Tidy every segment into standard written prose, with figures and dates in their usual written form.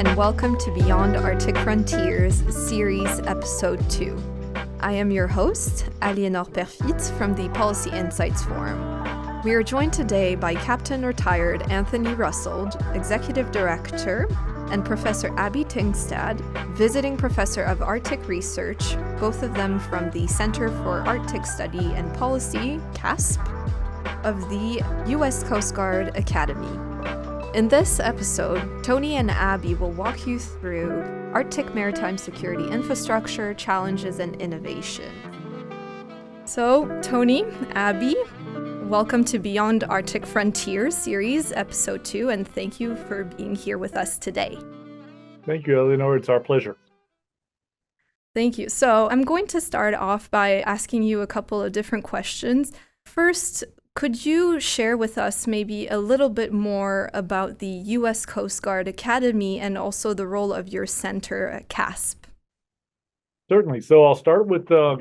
and welcome to Beyond Arctic Frontiers Series Episode 2. I am your host, Aliénor Perfit from the Policy Insights Forum. We are joined today by Captain Retired Anthony Russell, Executive Director, and Professor Abbie Tingstad, Visiting Professor of Arctic Research, both of them from the Center for Arctic Study and Policy, CASP, of the U.S. Coast Guard Academy. In this episode, Tony and Abbie will walk you through Arctic maritime security infrastructure, challenges, and innovation. So, Tony, Abbie, welcome to Beyond Arctic Frontiers Series, Episode 2, and thank you for being here with us today. Thank you, Eleanor. It's our pleasure. Thank you. So, I'm going to start off by asking you a couple of different questions. First, could you share with us maybe a little bit more about the U.S. Coast Guard Academy and also the role of your center at CASP? Certainly. So I'll start with a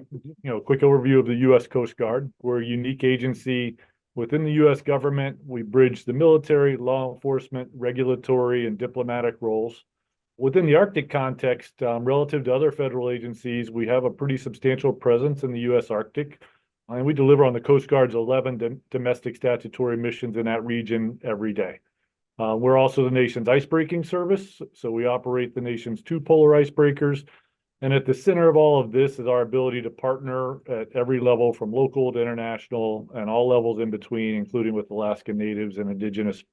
quick overview of the U.S. Coast Guard. We're a unique agency within the U.S. government. We bridge the military, law enforcement, regulatory, and diplomatic roles. Within the Arctic context, relative to other federal agencies, we have a pretty substantial presence in the U.S. Arctic. And we deliver on the Coast Guard's 11 domestic statutory missions in that region every day. We're also the nation's icebreaking service, so we operate the nation's 2 polar icebreakers. And at the center of all of this is our ability to partner at every level, from local to international, and all levels in between, including with Alaskan Natives and Indigenous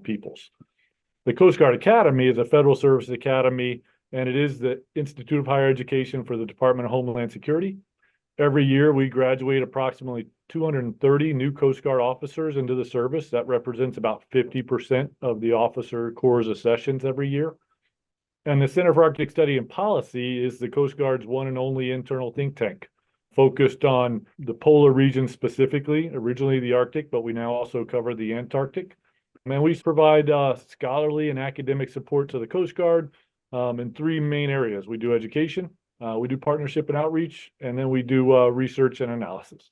peoples. The Coast Guard Academy is a federal service academy, and it is the Institute of Higher Education for the Department of Homeland Security. Every year, we graduate approximately 230 new Coast Guard officers into the service. That represents about 50% of the officer corps' accessions every year. And the Center for Arctic Study and Policy is the Coast Guard's one and only internal think tank, focused on the polar region specifically, originally the Arctic, but we now also cover the Antarctic. And we provide scholarly and academic support to the Coast Guard in 3 main areas. We do education, we do partnership and outreach, and then we do research and analysis.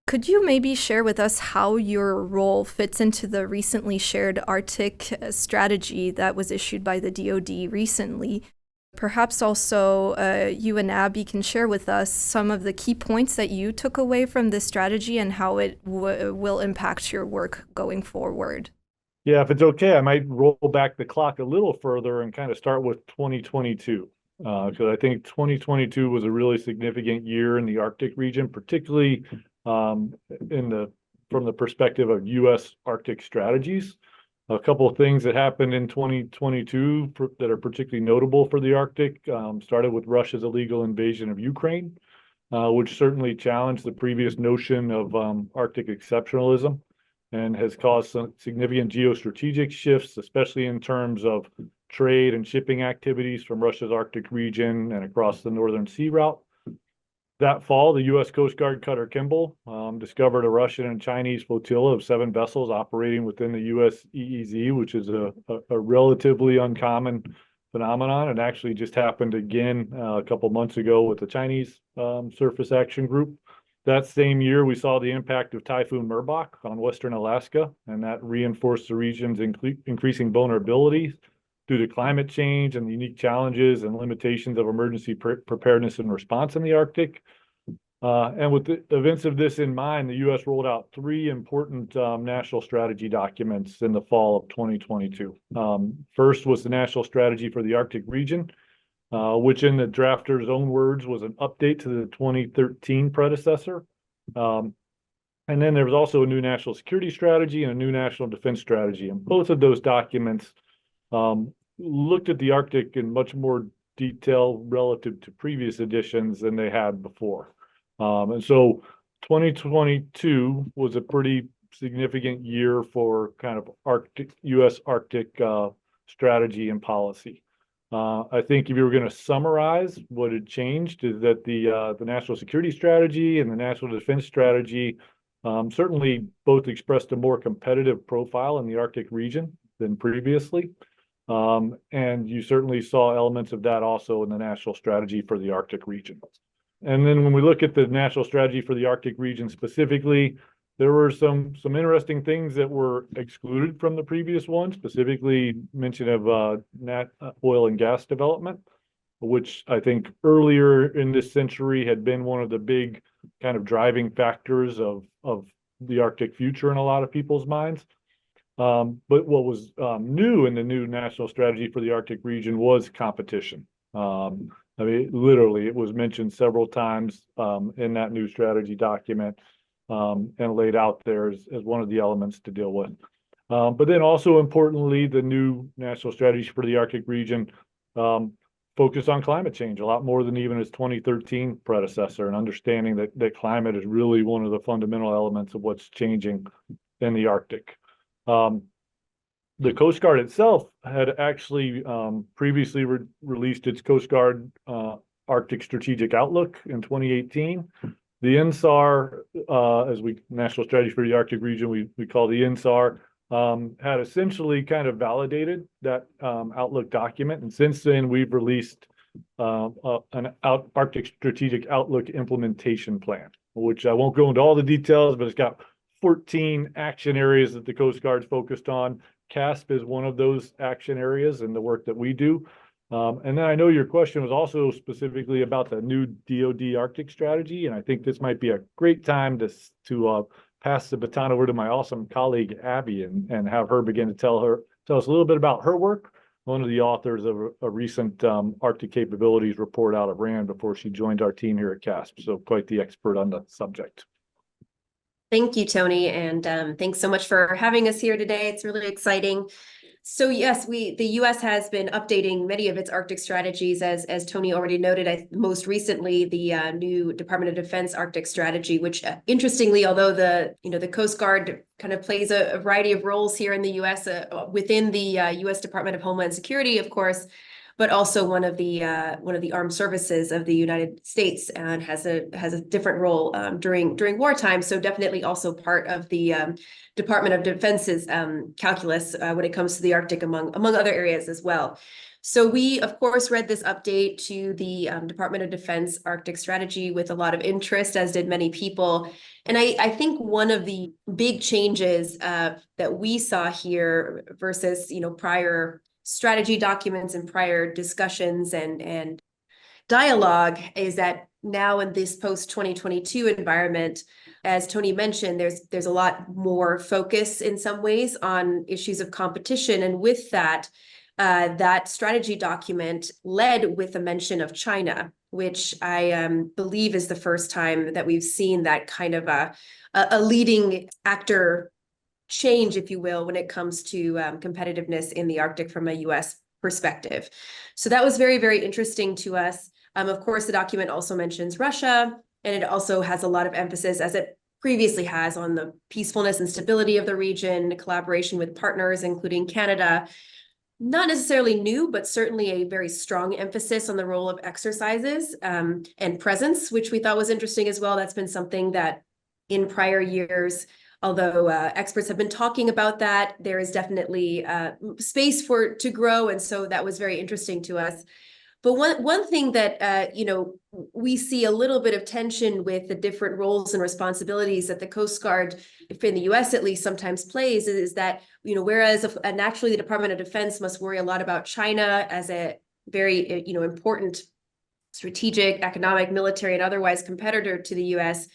Could you maybe share with us how your role fits into the recently shared Arctic strategy that was issued by the DoD recently? Perhaps also you and Abbie can share with us some of the key points that you took away from this strategy and how it will impact your work going forward. Yeah, if it's okay, I might roll back the clock a little further and kind of start with 2022. Because I think 2022 was a really significant year in the Arctic region, particularly from the perspective of U.S. Arctic strategies. A couple of things that happened in 2022 that are particularly notable for the Arctic started with Russia's illegal invasion of Ukraine, which certainly challenged the previous notion of Arctic exceptionalism and has caused some significant geostrategic shifts, especially in terms of trade and shipping activities from Russia's Arctic region and across the Northern Sea route. That fall, the U.S. Coast Guard cutter Kimball discovered a Russian and Chinese flotilla of 7 vessels operating within the U.S. EEZ, which is a relatively uncommon phenomenon. It actually just happened again a couple months ago with the Chinese Surface Action Group. That same year, we saw the impact of Typhoon Merbok on western Alaska, and that reinforced the region's increasing vulnerability due to climate change and the unique challenges and limitations of emergency preparedness and response in the Arctic. And with the events of this in mind, the U.S. rolled out 3 important national strategy documents in the fall of 2022. First was the National Strategy for the Arctic Region, which in the drafter's own words was an update to the 2013 predecessor. And then there was also a new national security strategy and a new national defense strategy. And both of those documents looked at the Arctic in much more detail relative to previous editions than they had before. And so 2022 was a pretty significant year for kind of U.S. Arctic strategy and policy. I think if you were going to summarize what had changed is that the national security strategy and the national defense strategy certainly both expressed a more competitive profile in the Arctic region than previously. And you certainly saw elements of that also in the national strategy for the Arctic region. And then when we look at the national strategy for the Arctic region specifically, there were some interesting things that were excluded from the previous one, specifically mention of oil and gas development, which I think earlier in this century had been one of the big kind of driving factors of the Arctic future in a lot of people's minds. But what was new in the new national strategy for the Arctic region was competition. I mean, literally, it was mentioned several times in that new strategy document and laid out there as one of the elements to deal with. But then also importantly, the new national strategy for the Arctic region focused on climate change a lot more than even its 2013 predecessor, and understanding that climate is really one of the fundamental elements of what's changing in the Arctic. The Coast Guard itself had actually previously released its Coast Guard Arctic Strategic Outlook in 2018. The NSAR, as we National Strategy for the Arctic Region, we call the NSAR, had essentially kind of validated that outlook document. And since then, we've released an Arctic Strategic Outlook implementation plan, which I won't go into all the details, but it's got 14 action areas that the Coast Guard's focused on. CASP is one of those action areas in the work that we do. And then I know your question was also specifically about the new DoD Arctic strategy, and I think this might be a great time to pass the baton over to my awesome colleague Abbie and have her begin to tell us a little bit about her work, one of the authors of a recent Arctic capabilities report out of RAND before she joined our team here at CASP. So quite the expert on the subject. Thank you, Tony, and thanks so much for having us here today. It's really exciting. So yes, the U.S. has been updating many of its Arctic strategies, as Tony already noted. Most recently, the new Department of Defense Arctic strategy, which interestingly, although the Coast Guard kind of plays a variety of roles here in the U.S. Within the U.S. Department of Homeland Security, of course, but also one of the armed services of the United States, and has a different role during wartime. So definitely also part of the Department of Defense's calculus when it comes to the Arctic, among other areas as well. So we, of course, read this update to the Department of Defense Arctic strategy with a lot of interest, as did many people. And I think one of the big changes that we saw here versus prior strategy documents and prior discussions and dialogue is that now in this post-2022 environment, as Tony mentioned, there's a lot more focus in some ways on issues of competition. And with that, that strategy document led with a mention of China, which I believe is the first time that we've seen that kind of a leading actor change, if you will, when it comes to competitiveness in the Arctic from a U.S. perspective. So that was very, very interesting to us. Of course, the document also mentions Russia, and it also has a lot of emphasis, as it previously has, on the peacefulness and stability of the region, collaboration with partners, including Canada. Not necessarily new, but certainly a very strong emphasis on the role of exercises and presence, which we thought was interesting as well. That's been something that in prior years, although experts have been talking about that, there is definitely space to grow, and so that was very interesting to us. But one thing that we see a little bit of tension with the different roles and responsibilities that the Coast Guard, if in the U.S. at least, sometimes plays, is that whereas naturally the Department of Defense must worry a lot about China as a very important strategic, economic, military, and otherwise competitor to the U.S.,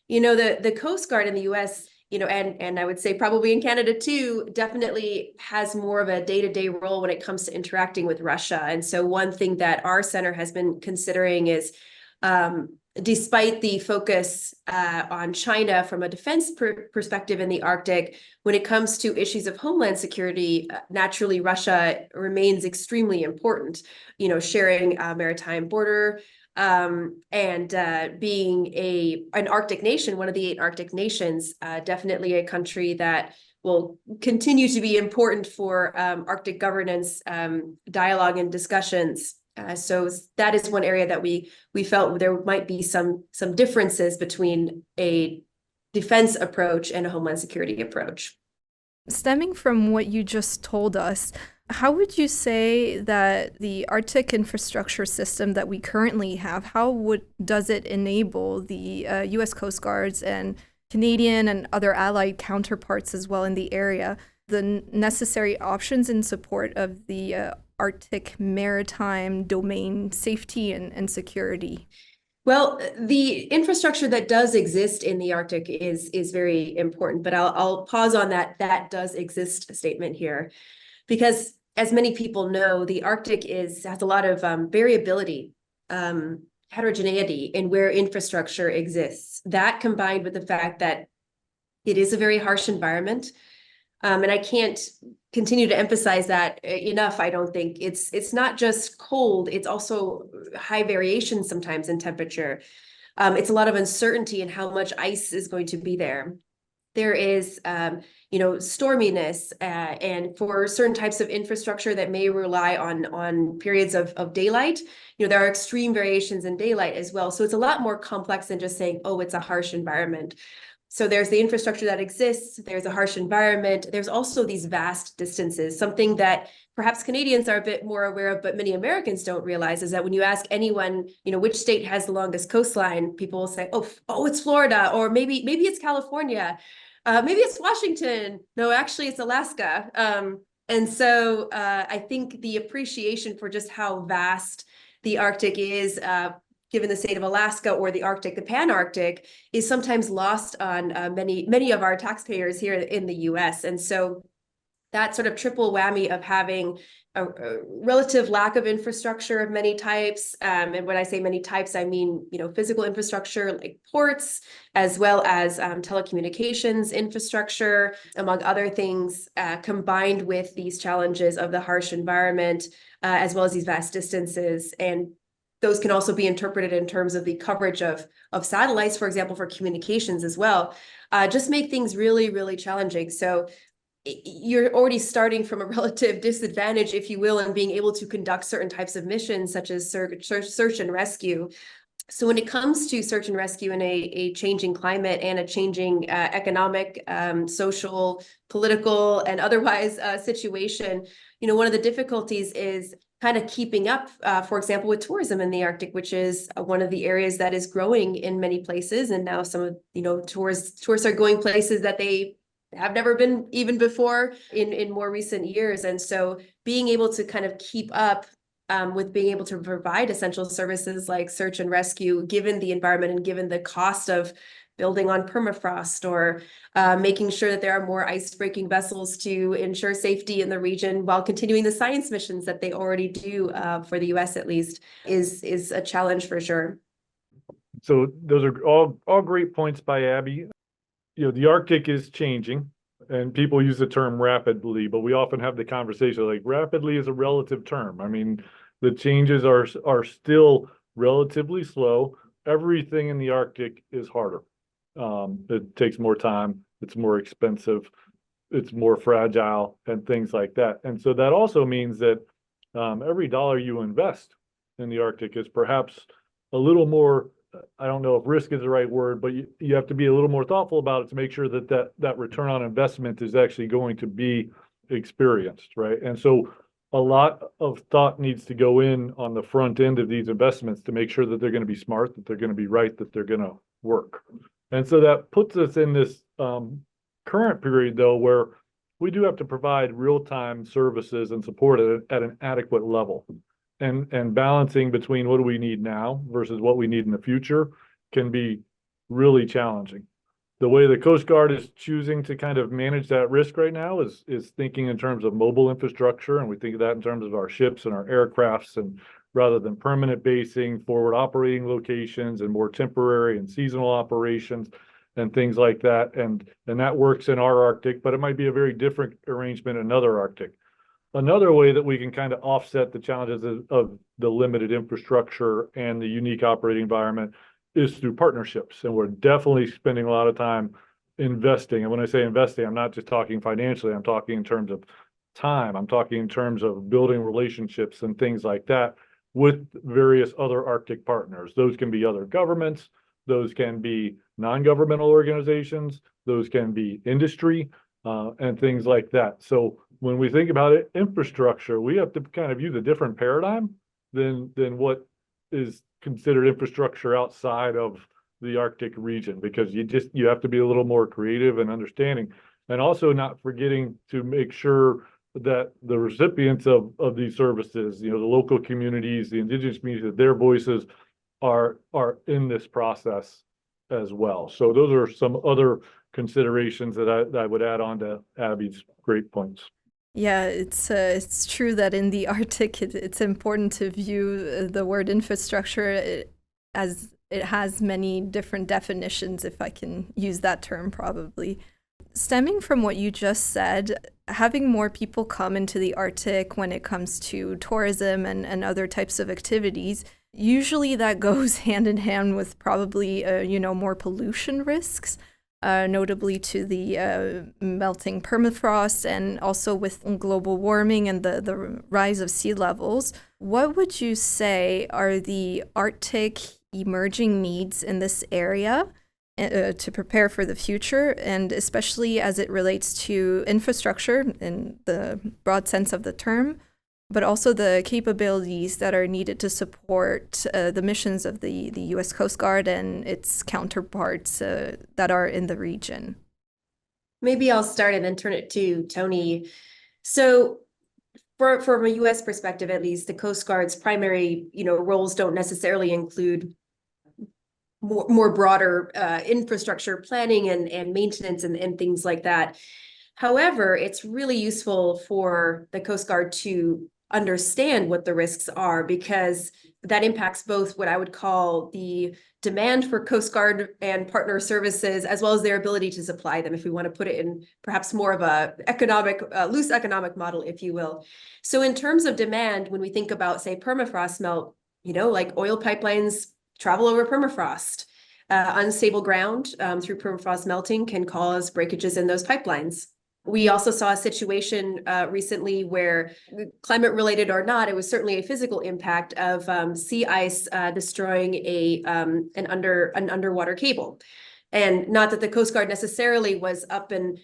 the Coast Guard in the U.S., and I would say probably in Canada too, definitely has more of a day-to-day role when it comes to interacting with Russia. And so one thing that our center has been considering is, despite the focus on China from a defense perspective in the Arctic, when it comes to issues of homeland security, naturally Russia remains extremely important, sharing a maritime border, and being an Arctic nation, one of the 8 Arctic nations, definitely a country that will continue to be important for Arctic governance dialogue and discussions. So that is one area that we felt there might be some differences between a defense approach and a homeland security approach. Stemming from what you just told us, how would you say that the Arctic infrastructure system that we currently have, does it enable the U.S. Coast Guards and Canadian and other allied counterparts as well in the area the necessary options in support of the Arctic maritime domain safety and security? Well, the infrastructure that does exist in the Arctic is very important, but I'll pause on that does exist statement here, because as many people know, the Arctic has a lot of variability, heterogeneity in where infrastructure exists. That combined with the fact that it is a very harsh environment. And I can't continue to emphasize that enough. I don't think it's not just cold, it's also high variation sometimes in temperature. It's a lot of uncertainty in how much ice is going to be there. There is, storminess, and for certain types of infrastructure that may rely on periods of daylight, there are extreme variations in daylight as well. So it's a lot more complex than just saying, oh, it's a harsh environment. So there's the infrastructure that exists, there's a harsh environment, there's also these vast distances. Something that perhaps Canadians are a bit more aware of, but many Americans don't realize, is that when you ask anyone, which state has the longest coastline, people will say, oh, it's Florida, or maybe it's California, maybe it's Washington. No, actually it's Alaska. And so I think the appreciation for just how vast the Arctic is, given the state of Alaska or the Arctic, the Pan-Arctic, is sometimes lost on many of our taxpayers here in the US. And so that sort of triple whammy of having a relative lack of infrastructure of many types, and when I say many types, I mean, physical infrastructure like ports, as well as telecommunications infrastructure, among other things, combined with these challenges of the harsh environment, as well as these vast distances. And those can also be interpreted in terms of the coverage of satellites, for example, for communications as well, just make things really, really challenging. So you're already starting from a relative disadvantage, if you will, in being able to conduct certain types of missions, such as search and rescue. So when it comes to search and rescue in a changing climate and a changing economic, social, political, and otherwise situation, one of the difficulties is kind of keeping up, for example, with tourism in the Arctic, which is one of the areas that is growing in many places. And now some of, tourists are going places that they have never been even before in more recent years. And so being able to kind of keep up with being able to provide essential services like search and rescue, given the environment and given the cost of building on permafrost, or making sure that there are more ice-breaking vessels to ensure safety in the region while continuing the science missions that they already do, for the US at least, is a challenge for sure. So those are all great points by Abbie. The Arctic is changing, and people use the term rapidly, but we often have the conversation like rapidly is a relative term. I mean, the changes are still relatively slow. Everything in the Arctic is harder. It takes more time, it's more expensive, it's more fragile, and things like that. And so that also means that every dollar you invest in the Arctic is perhaps a little more, I don't know if risk is the right word, but you have to be a little more thoughtful about it to make sure that return on investment is actually going to be experienced, right? And so a lot of thought needs to go in on the front end of these investments to make sure that they're going to be smart, that they're going to be right, that they're going to work. And so that puts us in this current period, though, where we do have to provide real-time services and support at an adequate level. And balancing between what do we need now versus what we need in the future can be really challenging. The way the Coast Guard is choosing to kind of manage that risk right now is thinking in terms of mobile infrastructure, and we think of that in terms of our ships and our aircrafts, and rather than permanent basing, forward operating locations, and more temporary and seasonal operations and things like that. And that works in our Arctic, but it might be a very different arrangement in another Arctic. Another way that we can kind of offset the challenges of the limited infrastructure and the unique operating environment is through partnerships. And we're definitely spending a lot of time investing. And when I say investing, I'm not just talking financially, I'm talking in terms of time. I'm talking in terms of building relationships and things like that with various other Arctic partners. Those can be other governments, those can be non-governmental organizations, those can be industry, and things like that. So when we think about it, infrastructure, we have to kind of use a different paradigm than what is considered infrastructure outside of the Arctic region, because you have to be a little more creative and understanding, and also not forgetting to make sure that the recipients of these services, the local communities, the indigenous communities, that their voices are in this process as well. So those are some other considerations that I would add on to Abbie's great points. Yeah, it's true that in the Arctic, it's important to view the word infrastructure as it has many different definitions, if I can use that term probably. Stemming from what you just said, having more people come into the Arctic when it comes to tourism and other types of activities, usually that goes hand in hand with probably, more pollution risks. Notably to the melting permafrost, and also with global warming and the rise of sea levels. What would you say are the Arctic emerging needs in this area to prepare for the future, and especially as it relates to infrastructure in the broad sense of the term, but also the capabilities that are needed to support the missions of the U.S. Coast Guard and its counterparts that are in the region? Maybe I'll start and then turn it to Tony. So from a U.S. perspective, at least, the Coast Guard's primary, roles don't necessarily include more broader infrastructure planning and maintenance and things like that. However, it's really useful for the Coast Guard to understand what the risks are, because that impacts both what I would call the demand for Coast Guard and partner services, as well as their ability to supply them, if we want to put it in perhaps more of a loose economic model, if you will. So in terms of demand, when we think about, say, permafrost melt, like oil pipelines travel over permafrost. Unstable ground through permafrost melting can cause breakages in those pipelines. We also saw a situation recently where, climate related or not, it was certainly a physical impact of sea ice destroying an underwater cable. And not that the Coast Guard necessarily was up and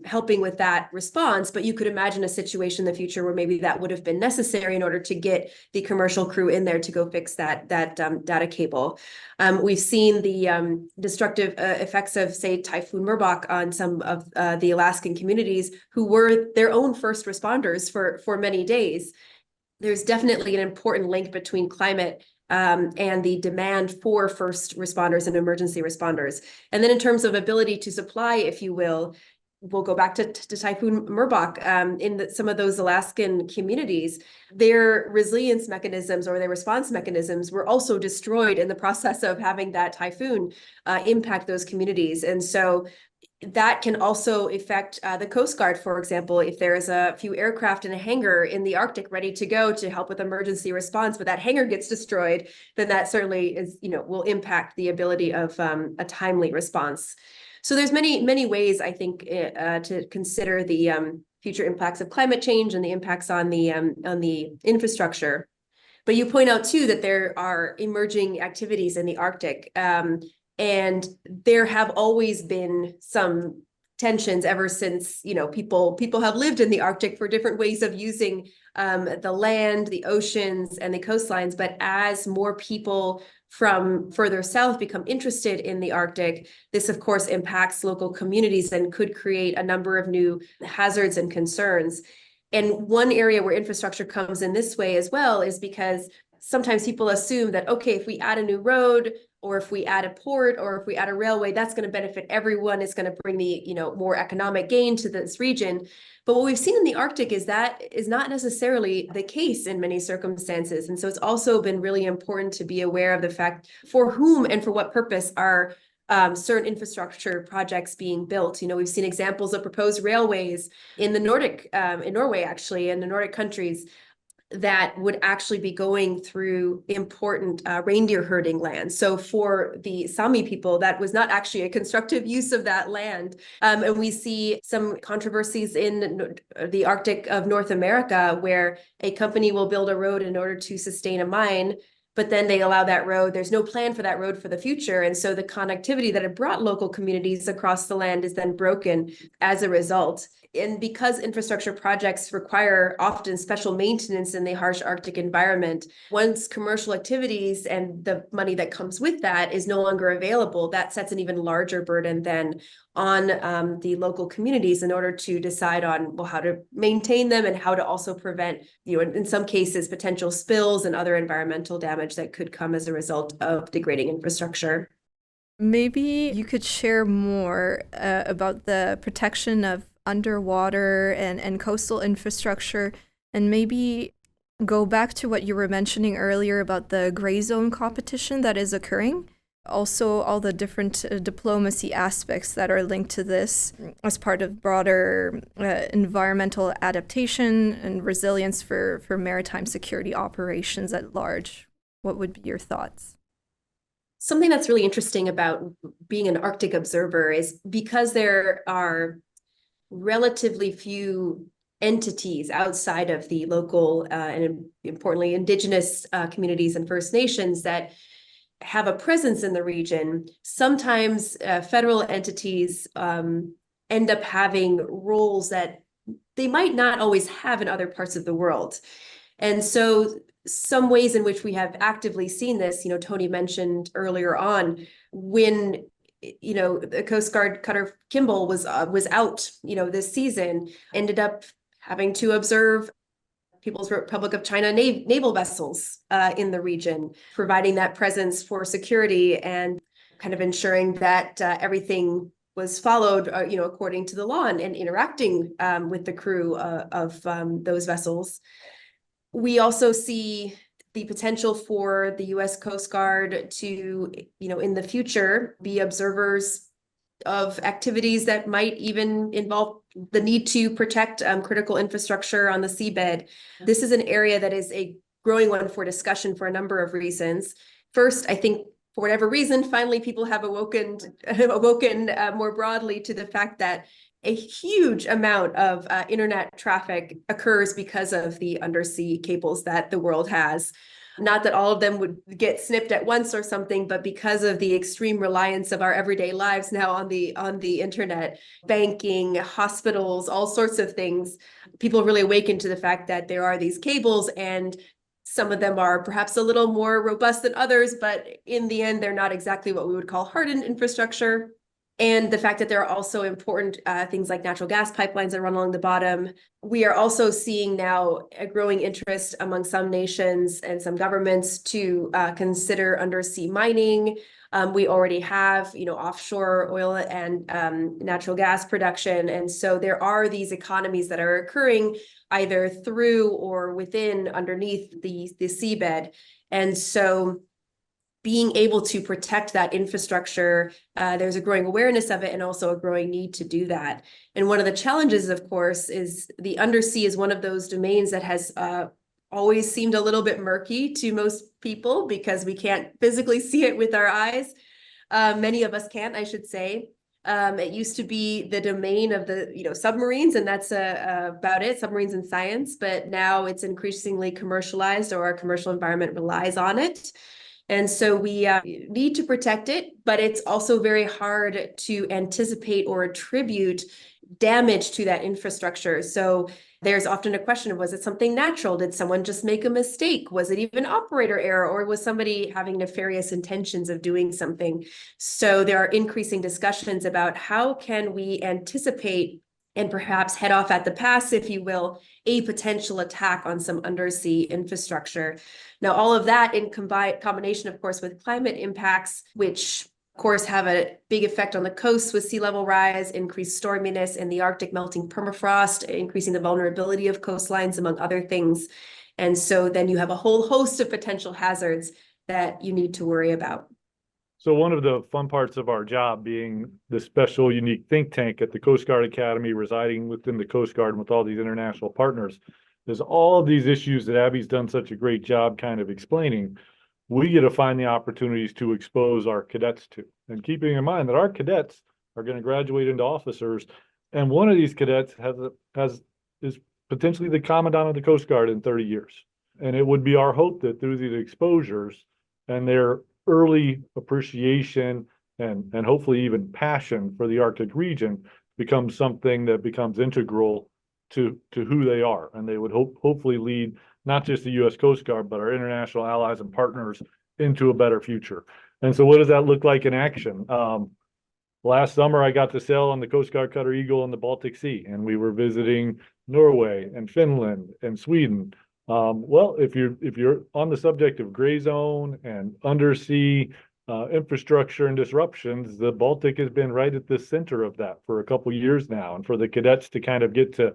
helping with that response, but you could imagine a situation in the future where maybe that would have been necessary in order to get the commercial crew in there to go fix that data cable. We've seen the destructive effects of, say, Typhoon Merbok on some of the Alaskan communities who were their own first responders for many days. There's definitely an important link between climate and the demand for first responders and emergency responders. And then in terms of ability to supply, if you will, we'll go back to Typhoon Merbok. In some of those Alaskan communities, their resilience mechanisms or their response mechanisms were also destroyed in the process of having that typhoon impact those communities. And so that can also affect the Coast Guard, for example, if there is a few aircraft in a hangar in the Arctic ready to go to help with emergency response, but that hangar gets destroyed, then that certainly is, will impact the ability of a timely response. So there's many ways, I think, to consider the future impacts of climate change and the impacts on the infrastructure. But you point out too that there are emerging activities in the Arctic. And there have always been some tensions ever since, people have lived in the Arctic for different ways of using the land, the oceans, and the coastlines. But as more people from further south become interested in the Arctic, this, of course, impacts local communities and could create a number of new hazards and concerns. And one area where infrastructure comes in this way as well is because sometimes people assume that, okay, if we add a new road, or if we add a port, or if we add a railway, that's going to benefit everyone. It's going to bring the, more economic gain to this region. But what we've seen in the Arctic is that is not necessarily the case in many circumstances. And so it's also been really important to be aware of the fact for whom and for what purpose are certain infrastructure projects being built. We've seen examples of proposed railways in the Nordic, in Norway, actually, in the Nordic countries, that would actually be going through important reindeer herding land. So for the Sami people, that was not actually a constructive use of that land. And we see some controversies in the Arctic of North America, where a company will build a road in order to sustain a mine, but then they allow that road. There's no plan for that road for the future. And so the connectivity that had brought local communities across the land is then broken as a result. And because infrastructure projects require often special maintenance in the harsh Arctic environment, once commercial activities and the money that comes with that is no longer available, that sets an even larger burden then on the local communities in order to decide on, well, how to maintain them and how to also prevent, in some cases, potential spills and other environmental damage that could come as a result of degrading infrastructure. Maybe you could share more about the protection of underwater and coastal infrastructure, and maybe go back to what you were mentioning earlier about the gray zone competition that is occurring. Also, all the different diplomacy aspects that are linked to this as part of broader environmental adaptation and resilience for maritime security operations at large. What would be your thoughts? Something that's really interesting about being an Arctic observer is because there are relatively few entities outside of the local and importantly indigenous communities and First Nations that have a presence in the region. Sometimes federal entities end up having roles that they might not always have in other parts of the world. And so some ways in which we have actively seen this, Tony mentioned earlier on, when the Coast Guard cutter Kimball was out, this season, ended up having to observe People's Republic of China naval vessels in the region, providing that presence for security and kind of ensuring that everything was followed, according to the law and interacting with the crew of those vessels. We also see the potential for the U.S. Coast Guard to, in the future, be observers of activities that might even involve the need to protect critical infrastructure on the seabed. This is an area that is a growing one for discussion for a number of reasons. First, I think for whatever reason, finally people have awoken more broadly to the fact that a huge amount of internet traffic occurs because of the undersea cables that the world has. Not that all of them would get snipped at once or something, but because of the extreme reliance of our everyday lives now on the internet, banking, hospitals, all sorts of things, people really awaken to the fact that there are these cables, and some of them are perhaps a little more robust than others, but in the end, they're not exactly what we would call hardened infrastructure. And the fact that there are also important things like natural gas pipelines that run along the bottom. We are also seeing now a growing interest among some nations and some governments to consider undersea mining. We already have, offshore oil and natural gas production. And so there are these economies that are occurring either through or within underneath the seabed. And so being able to protect that infrastructure, there's a growing awareness of it and also a growing need to do that. And one of the challenges, of course, is the undersea is one of those domains that has always seemed a little bit murky to most people because we can't physically see it with our eyes. Many of us can't, I should say. It used to be the domain of the submarines, and that's about it, submarines and science, but now it's increasingly commercialized, or our commercial environment relies on it. And so we need to protect it, but it's also very hard to anticipate or attribute damage to that infrastructure. So there's often a question of, was it something natural? Did someone just make a mistake? Was it even operator error, or was somebody having nefarious intentions of doing something? So there are increasing discussions about how can we anticipate and perhaps head off at the pass, if you will, a potential attack on some undersea infrastructure. Now, all of that in combination, of course, with climate impacts, which of course have a big effect on the coast with sea level rise, increased storminess, and the Arctic melting permafrost, increasing the vulnerability of coastlines, among other things. And so then you have a whole host of potential hazards that you need to worry about. So one of the fun parts of our job, being the special unique think tank at the Coast Guard Academy, residing within the Coast Guard and with all these international partners, is all of these issues that Abbie's done such a great job kind of explaining. We get to find the opportunities to expose our cadets to, and keeping in mind that our cadets are going to graduate into officers, and one of these cadets is potentially the commandant of the Coast Guard in 30 years. And it would be our hope that through these exposures and their early appreciation and hopefully even passion for the Arctic region becomes something that becomes integral to who they are. And they would hopefully lead not just the U.S. Coast Guard, but our international allies and partners into a better future. And so what does that look like in action? Last summer, I got to sail on the Coast Guard Cutter Eagle in the Baltic Sea, and we were visiting Norway and Finland and Sweden. Well, if you're on the subject of gray zone and undersea infrastructure and disruptions, the Baltic has been right at the center of that for a couple years now. And for the cadets to kind of get to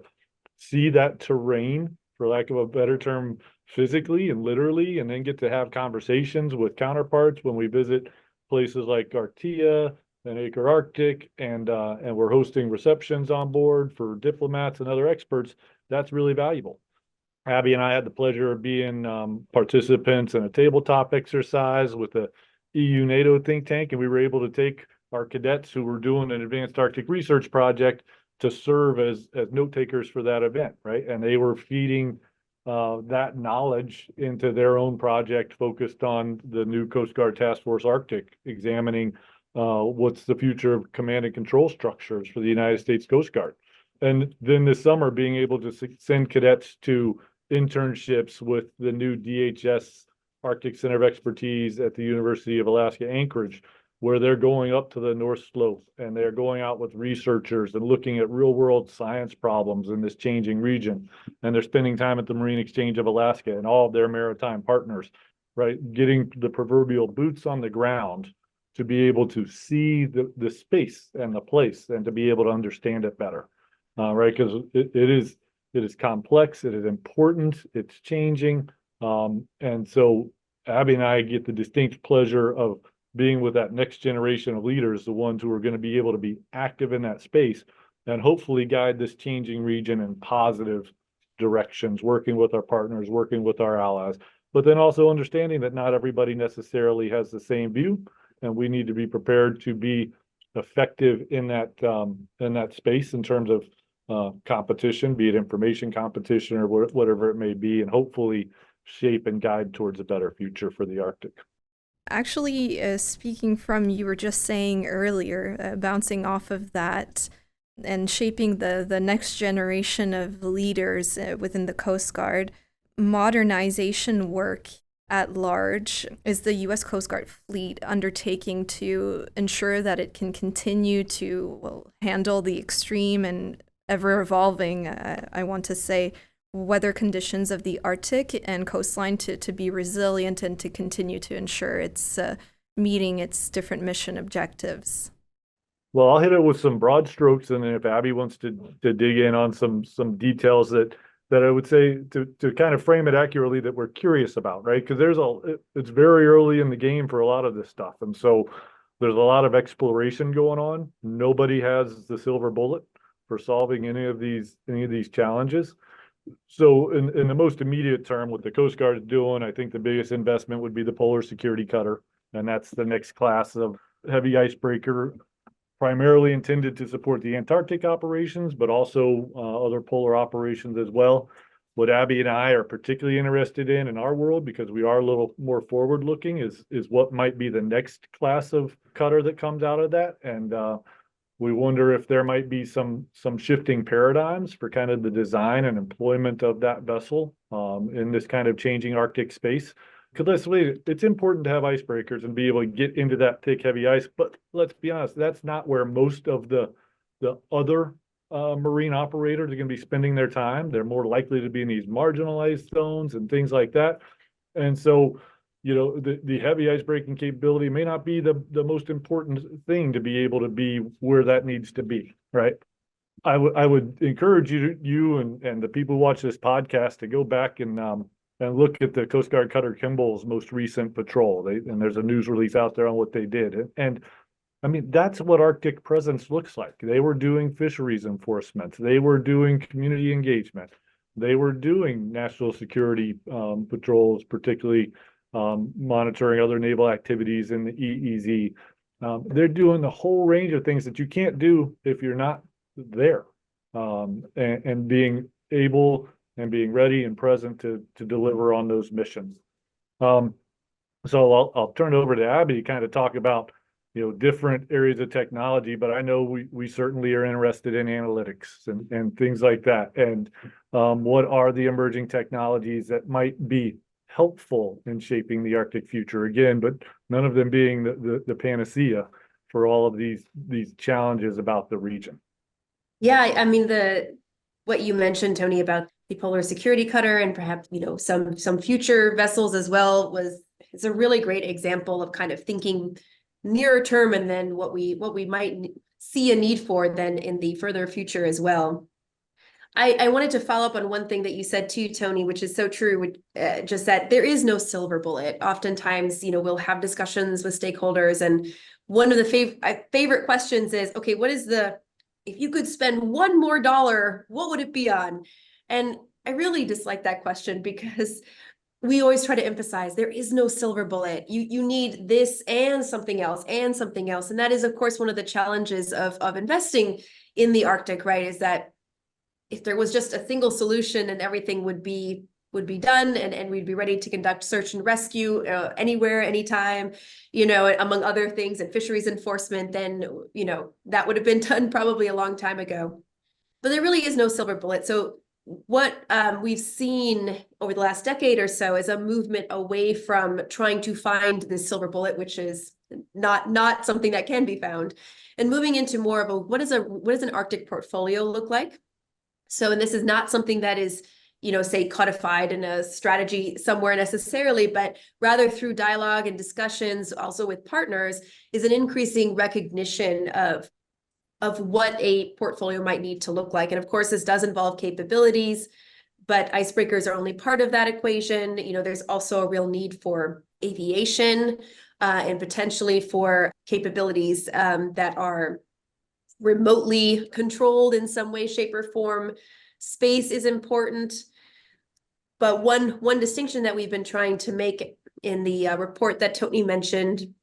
see that terrain, for lack of a better term, physically and literally, and then get to have conversations with counterparts when we visit places like Artia and Acre Arctic, and we're hosting receptions on board for diplomats and other experts, that's really valuable. Abbie and I had the pleasure of being participants in a tabletop exercise with the EU NATO think tank, and we were able to take our cadets who were doing an advanced Arctic research project to serve as note takers for that event, right? And they were feeding that knowledge into their own project focused on the new Coast Guard Task Force Arctic, examining what's the future of command and control structures for the United States Coast Guard. And then this summer, being able to send cadets to internships with the new DHS Arctic Center of Expertise at the University of Alaska Anchorage, where they're going up to the North Slope and they're going out with researchers and looking at real world science problems in this changing region. And they're spending time at the Marine Exchange of Alaska and all of their maritime partners, right? Getting the proverbial boots on the ground to be able to see the space and the place and to be able to understand it better, right? Because it is complex, it is important, it's changing. And so Abbie and I get the distinct pleasure of being with that next generation of leaders, the ones who are going to be able to be active in that space and hopefully guide this changing region in positive directions, working with our partners, working with our allies, but then also understanding that not everybody necessarily has the same view, and we need to be prepared to be effective in that space in terms of competition, be it information competition or whatever it may be, and hopefully shape and guide towards a better future for the Arctic. Actually, speaking from you were just saying earlier, bouncing off of that and shaping the next generation of leaders within the Coast Guard, modernization work at large is the U.S. Coast Guard fleet undertaking to ensure that it can continue to handle the extreme and ever-evolving, I want to say, weather conditions of the Arctic and coastline to be resilient and to continue to ensure it's meeting its different mission objectives? Well, I'll hit it with some broad strokes, and then if Abbie wants to dig in on some details that I would say to kind of frame it accurately that we're curious about, right? Because it's very early in the game for a lot of this stuff, and so there's a lot of exploration going on. Nobody has the silver bullet for solving any of these challenges. So in the most immediate term, what the Coast Guard is doing, I think the biggest investment would be the Polar Security Cutter, and that's the next class of heavy icebreaker, primarily intended to support the Antarctic operations, but also other polar operations as well. What Abbie and I are particularly interested in our world, because we are a little more forward-looking, is what might be the next class of cutter that comes out of that, and we wonder if there might be some shifting paradigms for kind of the design and employment of that vessel in this kind of changing Arctic space. Because it's important to have icebreakers and be able to get into that thick, heavy ice. But let's be honest, that's not where most of the other marine operators are going to be spending their time. They're more likely to be in these marginalized zones and things like that. And so, the heavy ice breaking capability may not be the most important thing to be able to be where that needs to be, right? I would encourage you and the people who watch this podcast to go back and look at the Coast Guard Cutter Kimball's most recent patrol. And there's a news release out there on what they did. And I mean, that's what Arctic presence looks like. They were doing fisheries enforcement. They were doing community engagement. They were doing national security patrols, particularly monitoring other naval activities in the EEZ. They're doing the whole range of things that you can't do if you're not there, and being able and being ready and present to deliver on those missions. So I'll turn it over to Abbie to kind of talk about, different areas of technology, but I know we certainly are interested in analytics and things like that. And what are the emerging technologies that might be helpful in shaping the Arctic future again, but none of them being the panacea for all of these challenges about the region. Yeah, I mean, what you mentioned, Tony, about the polar security cutter and perhaps, some future vessels as well is a really great example of kind of thinking nearer term, and then what we might see a need for then in the further future as well. I wanted to follow up on one thing that you said too, Tony, which is so true, just that there is no silver bullet. Oftentimes, we'll have discussions with stakeholders, and one of the favorite questions is, okay, if you could spend $1 more, what would it be on? And I really dislike that question, because we always try to emphasize there is no silver bullet. You need this and something else and something else. And that is, of course, one of the challenges of investing in the Arctic, right? Is that if there was just a single solution and everything would be done, and we'd be ready to conduct search and rescue anywhere, anytime, among other things, and fisheries enforcement, then, that would have been done probably a long time ago. But there really is no silver bullet. So what we've seen over the last decade or so is a movement away from trying to find this silver bullet, which is not something that can be found, and moving into more of what does an Arctic portfolio look like? So, and this is not something that is, say, codified in a strategy somewhere necessarily, but rather through dialogue and discussions also with partners, is an increasing recognition of what a portfolio might need to look like. And of course, this does involve capabilities, but icebreakers are only part of that equation. There's also a real need for aviation and potentially for capabilities that are remotely controlled in some way, shape, or form. Space is important. But one distinction that we've been trying to make in the report that Tony mentioned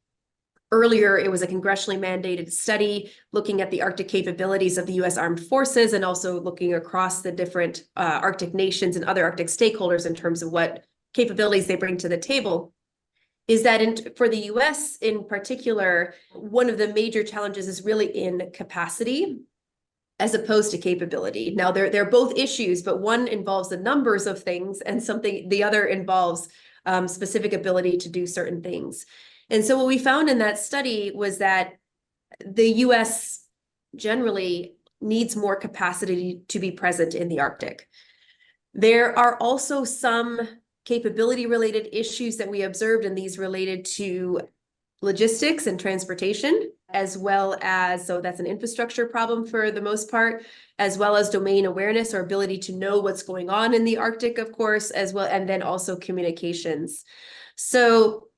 earlier, it was a congressionally mandated study looking at the Arctic capabilities of the U.S. Armed Forces, and also looking across the different Arctic nations and other Arctic stakeholders in terms of what capabilities they bring to the table. Is that for the U.S. in particular, one of the major challenges is really in capacity as opposed to capability. Now, they're both issues, but one involves the numbers of things, and the other involves specific ability to do certain things. And so what we found in that study was that the U.S. generally needs more capacity to be present in the Arctic. There are also some capability-related issues that we observed, and these related to logistics and transportation, as well as, so that's an infrastructure problem for the most part, as well as domain awareness or ability to know what's going on in the Arctic, of course, as well, and then also communications. So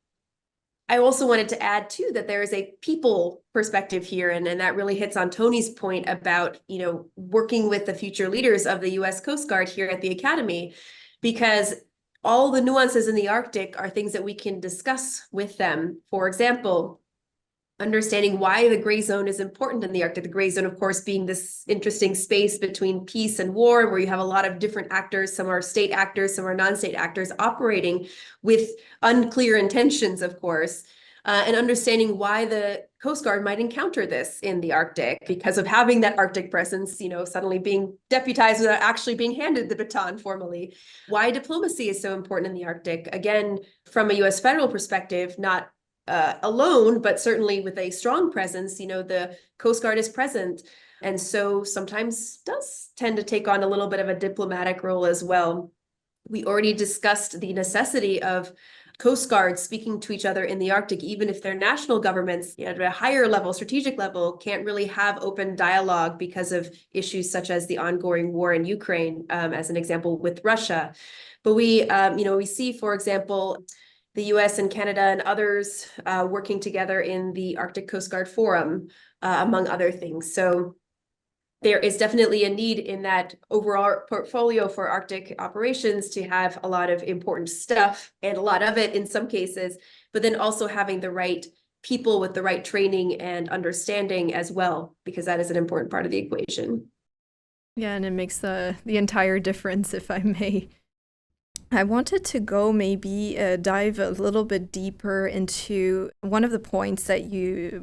I also wanted to add too that there is a people perspective here, and that really hits on Tony's point about, working with the future leaders of the U.S. Coast Guard here at the Academy, because all the nuances in the Arctic are things that we can discuss with them. For example, understanding why the gray zone is important in the Arctic. The gray zone, of course, being this interesting space between peace and war, where you have a lot of different actors. Some are state actors, some are non-state actors operating with unclear intentions, of course, and understanding why the Coast Guard might encounter this in the Arctic because of having that Arctic presence, suddenly being deputized without actually being handed the baton formally. Why diplomacy is so important in the Arctic, again, from a U.S. federal perspective, not alone, but certainly with a strong presence, the Coast Guard is present. And so sometimes does tend to take on a little bit of a diplomatic role as well. We already discussed the necessity of Coast Guards speaking to each other in the Arctic, even if their national governments at a higher level, strategic level, can't really have open dialogue because of issues such as the ongoing war in Ukraine, as an example, with Russia. But we see, for example, the US and Canada and others working together in the Arctic Coast Guard Forum, among other things. So there is definitely a need in that overall portfolio for Arctic operations to have a lot of important stuff, and a lot of it in some cases, but then also having the right people with the right training and understanding as well, because that is an important part of the equation. Yeah, and it makes the entire difference, if I may. I wanted to go maybe dive a little bit deeper into one of the points that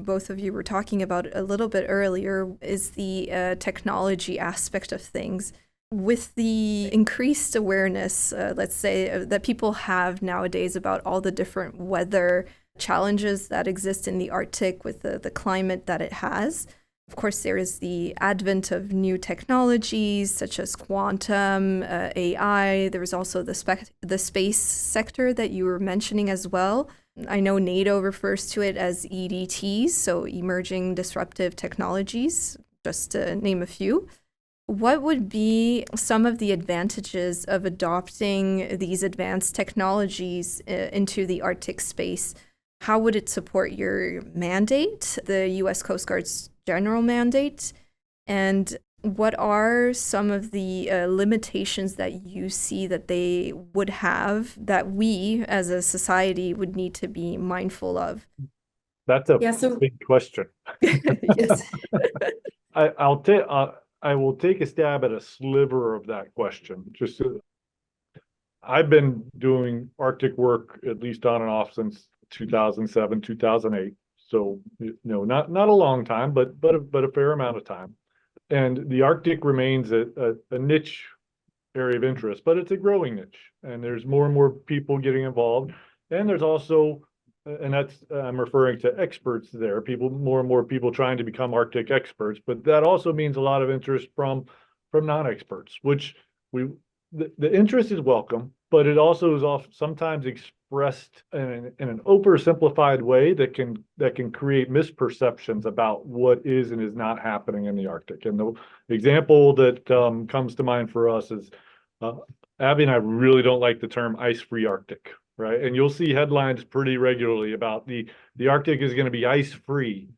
both of you were talking about a little bit earlier is the technology aspect of things. With the increased awareness, let's say, that people have nowadays about all the different weather challenges that exist in the Arctic with the climate that it has. Of course, there is the advent of new technologies such as quantum, AI. There's also the space sector that you were mentioning as well. I know NATO refers to it as EDTs, so emerging disruptive technologies, just to name a few. What would be some of the advantages of adopting these advanced technologies into the Arctic space? How would it support your mandate, the U.S. Coast Guard's general mandate? And what are some of the limitations that you see that they would have that we as a society would need to be mindful of? That's a big question. Yes. I will take a stab at a sliver of that question. I've been doing Arctic work at least on and off since 2007, 2008. So, not a long time, but a fair amount of time. And the Arctic remains a niche area of interest, but it's a growing niche. And there's more and more people getting involved. And there's also, and I'm referring to experts there, more and more people trying to become Arctic experts. But that also means a lot of interest from non-experts, which the interest is welcome, but it also is sometimes expressed in an oversimplified way that can create misperceptions about what is and is not happening in the Arctic. And the example that comes to mind for us is Abbie and I really don't like the term ice-free Arctic, right? And you'll see headlines pretty regularly about the Arctic is going to be ice-free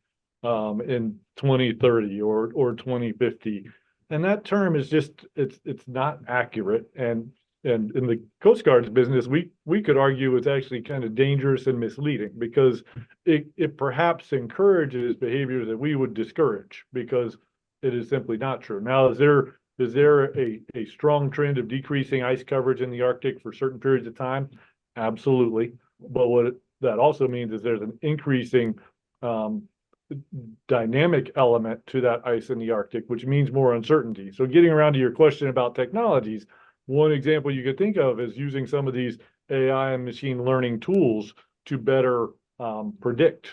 in 2030 or 2050. And that term is it's not accurate. And in the Coast Guard's business, we could argue it's actually kind of dangerous and misleading because it perhaps encourages behaviors that we would discourage because it is simply not true. Now, is there a strong trend of decreasing ice coverage in the Arctic for certain periods of time? Absolutely. But what that also means is there's an increasing dynamic element to that ice in the Arctic, which means more uncertainty. So getting around to your question about technologies, one example you could think of is using some of these AI and machine learning tools to better predict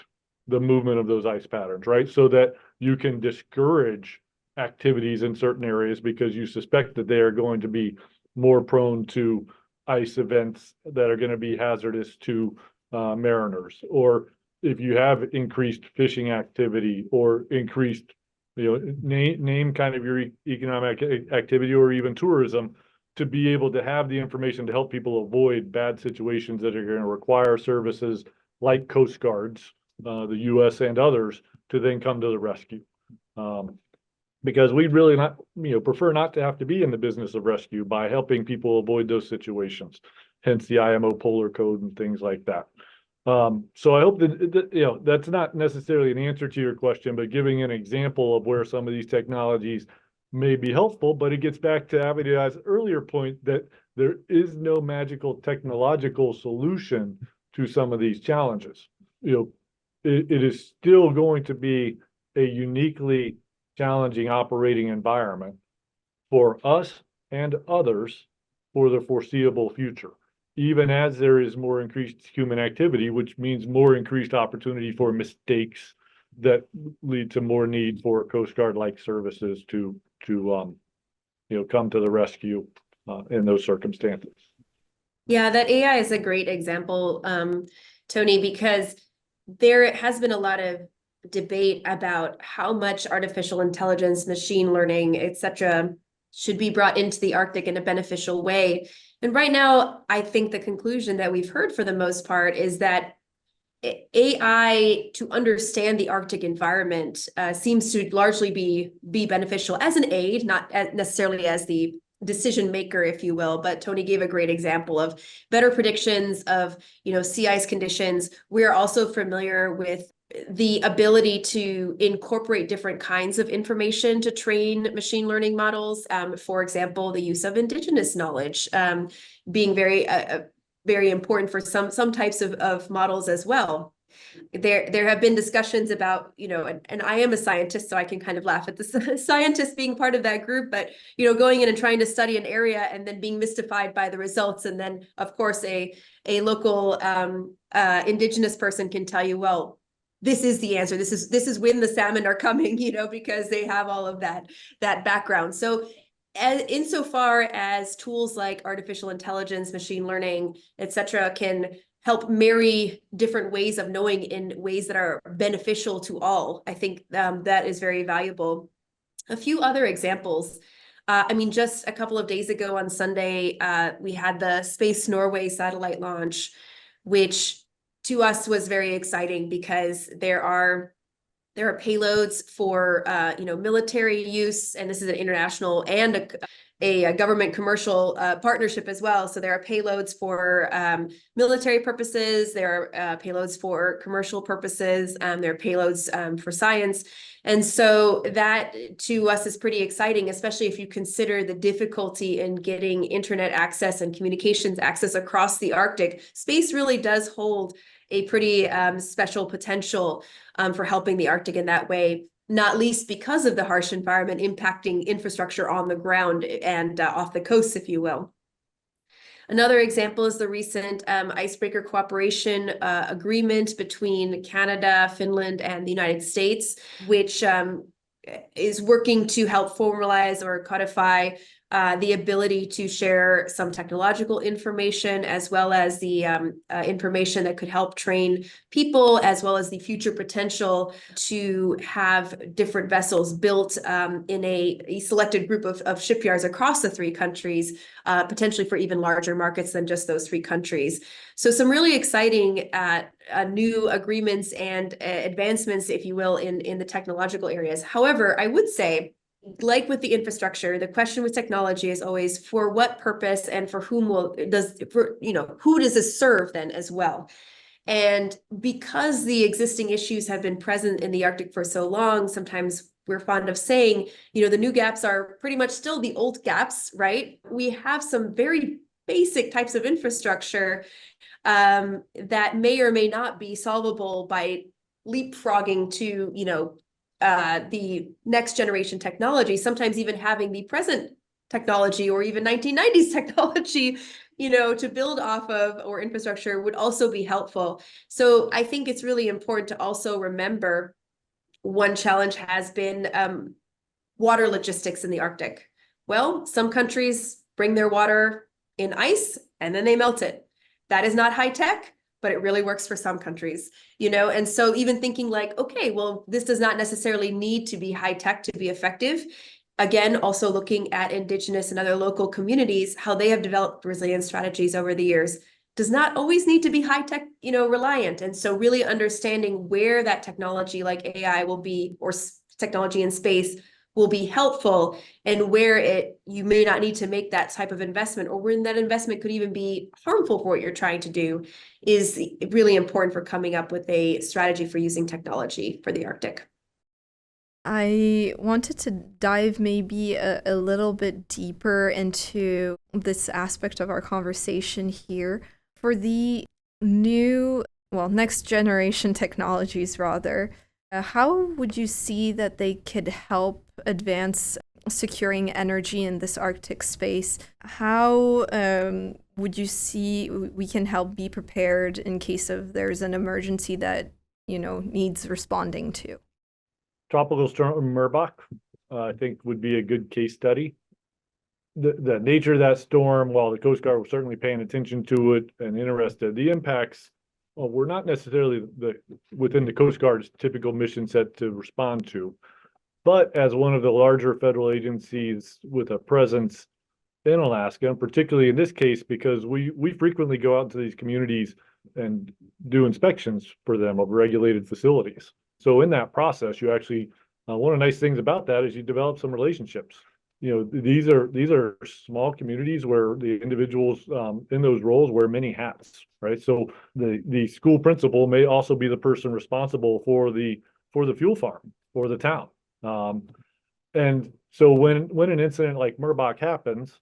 the movement of those ice patterns, right? So that you can discourage activities in certain areas because you suspect that they are going to be more prone to ice events that are going to be hazardous to mariners, or if you have increased fishing activity or increased, name kind of your economic activity or even tourism, to be able to have the information to help people avoid bad situations that are going to require services like Coast Guards, the U.S. and others, to then come to the rescue. Because we'd really not, prefer not to have to be in the business of rescue by helping people avoid those situations, hence the IMO Polar Code and things like that. So I hope that, that's not necessarily an answer to your question, but giving an example of where some of these technologies may be helpful, but it gets back to Abbie's earlier point that there is no magical technological solution to some of these challenges. It is still going to be a uniquely challenging operating environment for us and others for the foreseeable future, even as there is more increased human activity, which means more increased opportunity for mistakes that lead to more need for Coast Guard-like services to come to the rescue in those circumstances. Yeah, that AI is a great example, Tony, because there has been a lot of debate about how much artificial intelligence, machine learning, etc., should be brought into the Arctic in a beneficial way. And right now, I think the conclusion that we've heard for the most part is that AI to understand the Arctic environment seems to largely be beneficial as an aid, not necessarily as the decision maker, if you will. But Tony gave a great example of better predictions of sea ice conditions. We're also familiar with the ability to incorporate different kinds of information to train machine learning models. For example, the use of indigenous knowledge being very important for some types of models as well. There have been discussions about, and I am a scientist, so I can kind of laugh at the scientists being part of that group, but, going in and trying to study an area and then being mystified by the results. And then, of course, a local indigenous person can tell you, well, this is the answer. This is when the salmon are coming, because they have all of that background. So insofar as tools like artificial intelligence, machine learning, et cetera, can help marry different ways of knowing in ways that are beneficial to all, I think that is very valuable. A few other examples. Just a couple of days ago on Sunday, we had the Space Norway satellite launch, which to us was very exciting because there are payloads for military use, and this is an international and a government commercial partnership as well. So there are payloads for military purposes, there are payloads for commercial purposes, there are payloads for science. And so that to us is pretty exciting, especially if you consider the difficulty in getting internet access and communications access across the Arctic. Space really does hold a pretty special potential for helping the Arctic in that way, not least because of the harsh environment impacting infrastructure on the ground and off the coast, if you will. Another example is the recent icebreaker cooperation agreement between Canada, Finland, and the United States, which is working to help formalize or codify the ability to share some technological information, as well as the information that could help train people, as well as the future potential to have different vessels built in a selected group of shipyards across the three countries, potentially for even larger markets than just those three countries. So some really exciting new agreements and advancements, if you will, in the technological areas. However, I would say, like with the infrastructure, the question with technology is always for what purpose and for whom who does this serve then as well? And because the existing issues have been present in the Arctic for so long, sometimes we're fond of saying, the new gaps are pretty much still the old gaps, right? We have some very basic types of infrastructure that may or may not be solvable by leapfrogging to, the next generation technology, sometimes even having the present technology or even 1990s technology, to build off of, or infrastructure would also be helpful. So I think it's really important to also remember one challenge has been water logistics in the Arctic. Well, some countries bring their water in ice and then they melt it. That is not high tech, but it really works for some countries, and so even thinking like, okay, well, this does not necessarily need to be high tech to be effective. Again, also looking at indigenous and other local communities, how they have developed resilience strategies over the years does not always need to be high tech, reliant. And so really understanding where that technology like AI will be, or technology in space will be helpful, and where you may not need to make that type of investment, or when that investment could even be harmful for what you're trying to do, is really important for coming up with a strategy for using technology for the Arctic. I wanted to dive maybe a little bit deeper into this aspect of our conversation here. For the next generation technologies, rather, how would you see that they could help advance securing energy in this Arctic space? How would you see we can help be prepared in case of there's an emergency that, needs responding to? Tropical storm Merbok, I think, would be a good case study. The nature of that storm, while the Coast Guard was certainly paying attention to it and interested, the impacts were not necessarily within the Coast Guard's typical mission set to respond to. But as one of the larger federal agencies with a presence in Alaska, and particularly in this case, because we frequently go out into these communities and do inspections for them of regulated facilities. So in that process, you actually, one of the nice things about that is you develop some relationships. these are small communities where the individuals in those roles wear many hats, right? So the school principal may also be the person responsible for the fuel farm for the town. And so when an incident like Murbach happens,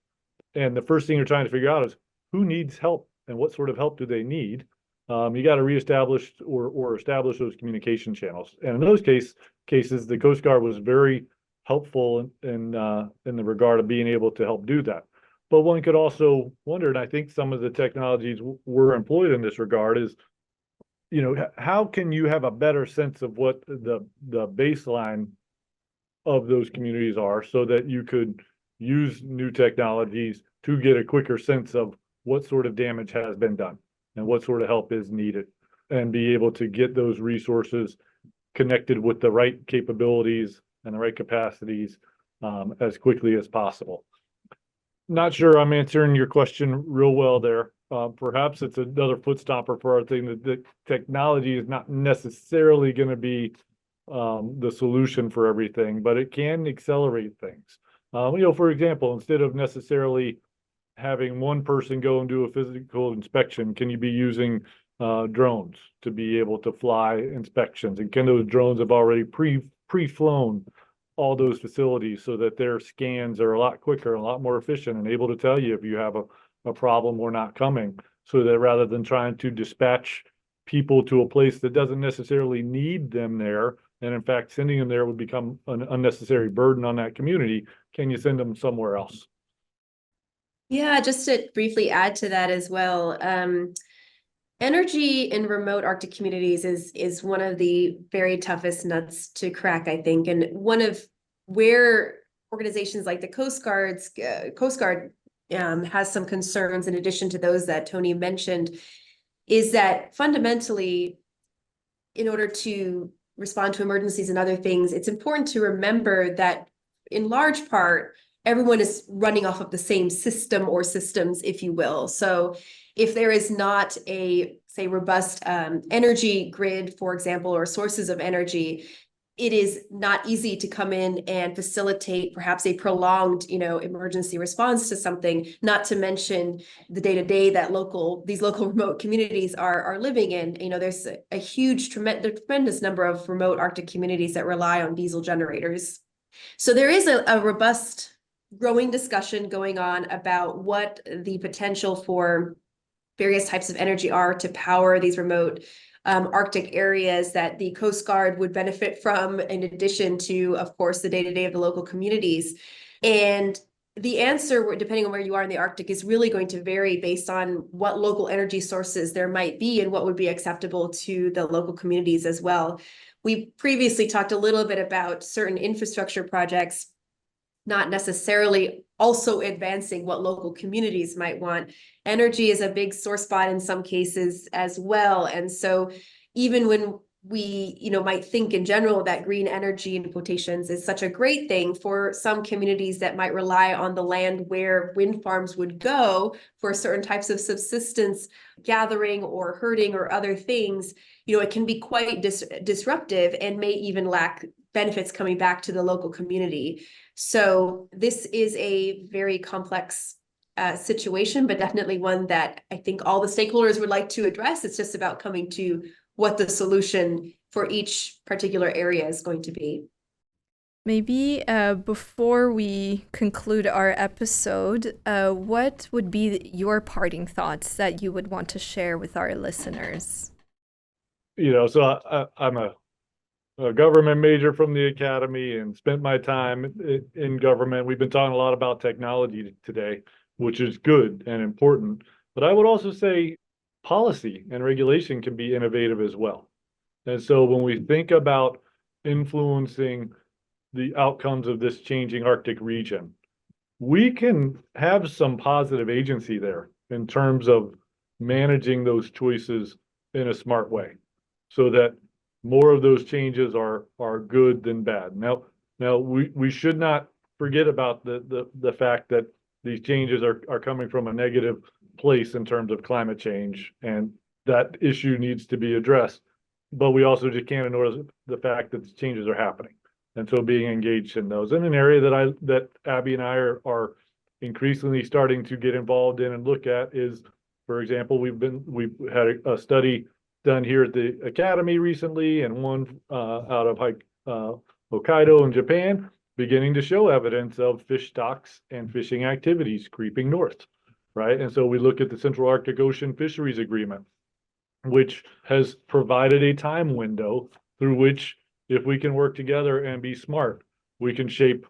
and the first thing you're trying to figure out is who needs help and what sort of help do they need, you got to reestablish or establish those communication channels. And in those cases, the Coast Guard was very helpful in the regard of being able to help do that. But one could also wonder, and I think some of the technologies were employed in this regard, is how can you have a better sense of what the baseline of those communities are, so that you could use new technologies to get a quicker sense of what sort of damage has been done and what sort of help is needed, and be able to get those resources connected with the right capabilities and the right capacities as quickly as possible. Not sure I'm answering your question real well there. Perhaps it's another foot stopper for our thing, that technology is not necessarily going to be the solution for everything, but it can accelerate things. For example, instead of necessarily having one person go and do a physical inspection, can you be using drones to be able to fly inspections? And can those drones have already pre-flown all those facilities so that their scans are a lot quicker, a lot more efficient, and able to tell you if you have a problem or not coming, so that rather than trying to dispatch people to a place that doesn't necessarily need them there, and in fact sending them there would become an unnecessary burden on that community, can you send them somewhere else? Yeah, just to briefly add to that as well. Energy in remote Arctic communities is one of the very toughest nuts to crack, I think, and one of where organizations like the Coast Guard has some concerns, in addition to those that Tony mentioned, is that fundamentally, in order to respond to emergencies and other things, it's important to remember that in large part, everyone is running off of the same system or systems, if you will. So if there is not a, say, robust energy grid, for example, or sources of energy, it is not easy to come in and facilitate perhaps a prolonged, emergency response to something, not to mention the day-to-day that these local remote communities are living in. There's a huge, tremendous number of remote Arctic communities that rely on diesel generators. So there is a robust growing discussion going on about what the potential for various types of energy are to power these remote Arctic areas that the Coast Guard would benefit from, in addition to, of course, the day-to-day of the local communities. And the answer, depending on where you are in the Arctic, is really going to vary based on what local energy sources there might be and what would be acceptable to the local communities as well. We previously talked a little bit about certain infrastructure projects not necessarily also advancing what local communities might want. Energy is a big sore spot in some cases as well. And so even when we, might think in general that green energy, in quotations, is such a great thing, for some communities that might rely on the land where wind farms would go for certain types of subsistence gathering or herding or other things, it can be quite disruptive and may even lack benefits coming back to the local community. So this is a very complex situation, but definitely one that I think all the stakeholders would like to address. It's just about coming to what the solution for each particular area is going to be. Maybe before we conclude our episode, what would be your parting thoughts that you would want to share with our listeners? So I'm a government major from the academy and spent my time in government. We've been talking a lot about technology today, which is good and important. But I would also say policy and regulation can be innovative as well. And so when we think about influencing the outcomes of this changing Arctic region, we can have some positive agency there in terms of managing those choices in a smart way, so that more of those changes are good than bad. Now we should not forget about the fact that these changes are coming from a negative place in terms of climate change, and that issue needs to be addressed. But we also just can't ignore the fact that the changes are happening. And so being engaged in those. And an area that Abbie and I are increasingly starting to get involved in and look at is, for example, we've had a study done here at the Academy recently, and one out of Hokkaido in Japan, beginning to show evidence of fish stocks and fishing activities creeping north, right? And so we look at the Central Arctic Ocean Fisheries Agreement, which has provided a time window through which, if we can work together and be smart, we can shape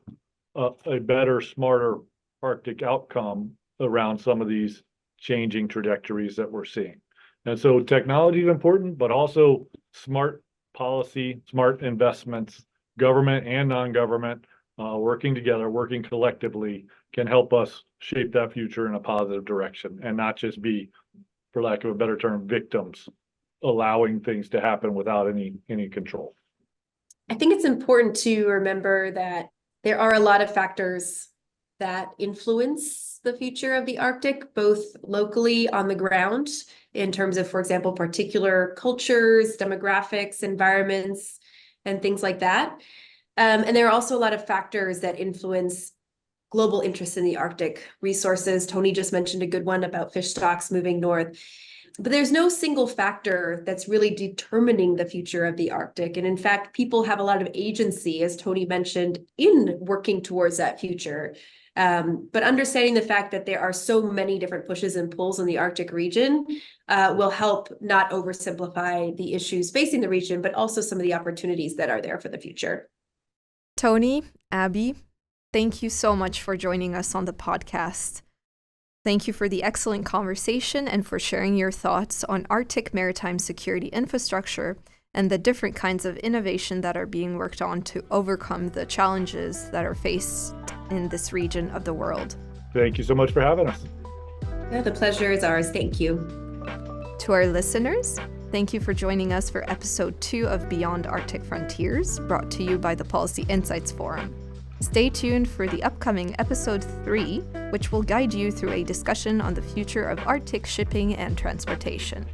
a better, smarter Arctic outcome around some of these changing trajectories that we're seeing. And so technology is important, but also smart policy, smart investments, government and non-government, working together, working collectively, can help us shape that future in a positive direction and not just be, for lack of a better term, victims, allowing things to happen without any control. I think it's important to remember that there are a lot of factors that influence the future of the Arctic, both locally on the ground, in terms of, for example, particular cultures, demographics, environments, and things like that. And there are also a lot of factors that influence global interest in the Arctic resources. Tony just mentioned a good one about fish stocks moving north. But there's no single factor that's really determining the future of the Arctic. And in fact, people have a lot of agency, as Tony mentioned, in working towards that future. But understanding the fact that there are so many different pushes and pulls in the Arctic region will help not oversimplify the issues facing the region, but also some of the opportunities that are there for the future. Tony, Abbie, thank you so much for joining us on the podcast. Thank you for the excellent conversation and for sharing your thoughts on Arctic maritime security infrastructure and the different kinds of innovation that are being worked on to overcome the challenges that are faced in this region of the world. Thank you so much for having us. Yeah, the pleasure is ours. Thank you. To our listeners, thank you for joining us for episode 2 of Beyond Arctic Frontiers, brought to you by the Policy Insights Forum. Stay tuned for the upcoming episode 3, which will guide you through a discussion on the future of Arctic shipping and transportation.